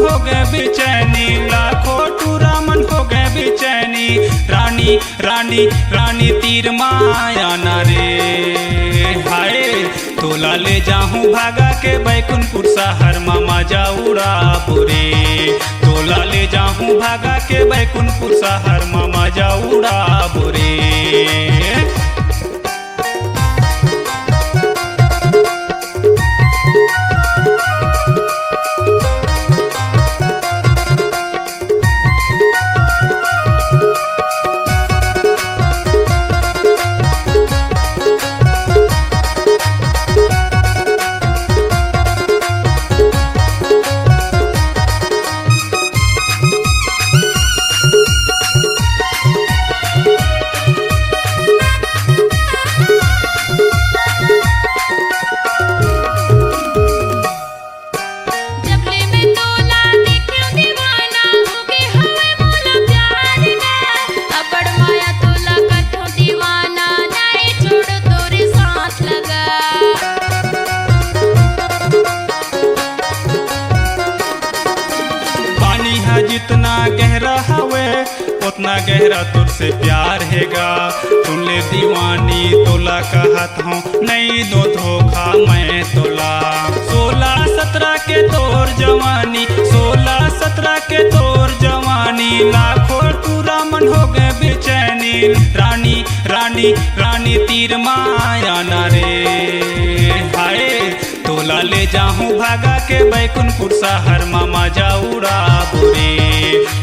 हो गए बेचैनी, लाखों टूरा मन हो गए बेचैनी। रानी रानी रानी तीर माया ना रे हाय, तोला ले जाऊं भागा के बैकुंठपुर शहर मामा जाऊरा बुरे। तोला ले जाऊं भागा के बैकुंठपुर शहर मामा जाऊरा बुरे। जितना गहरा हवे उतना गहरा तुझसे प्यार हैगा। सुन ले दीवानी तोला कहत हूँ नहीं दो धोखा मैं तोला। 16-17 के तोर जवानी, 16-17 के तोर जवानी, लाखों टूरा मन हो गए बेचैनी। रानी रानी रानी तीर माया ना रे हाय, तोला ले जाऊं भागा के बैकुंठपुर शहर मामा जाऊरा बुरे।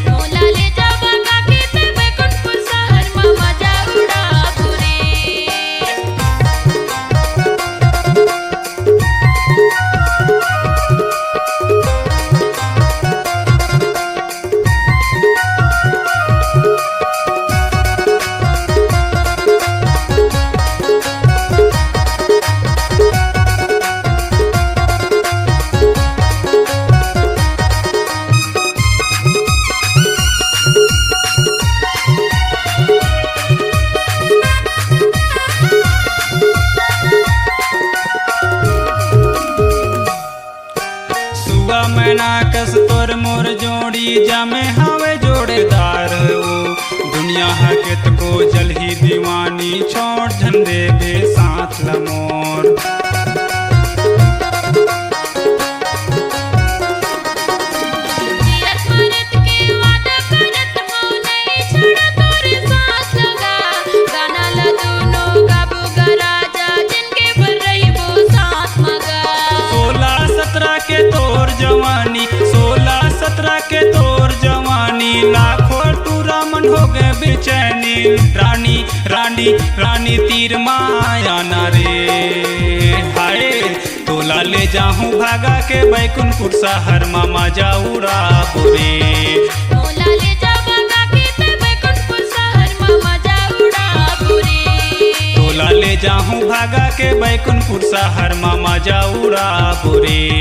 तोला ले जा भागा के बैकुंठपुर शहर मामा जाऊरा बुरे। मैना कस तोर मोर जोड़ी जामे हवे जोड़ेदार वो। दुनिया हकेत को जल ही दीवानी छोड़ झंडे बे साथ लमोर। जवानी 16-17 के तोर जवानी, लाखों टूरा मन हो गए बेचैनी। रानी रानी रानी तीर माया ना रे हाय, तोला ले जाऊं भागा के बैकुंठपुर शहर मामा जाऊरा बुरे। तोला ले जा भागा के बैकुंठपुर शहर मामा जाऊरा बुरे। तोला ले जाऊं भागा के बैकुंठपुर शहर मामा जाऊरा बुरे।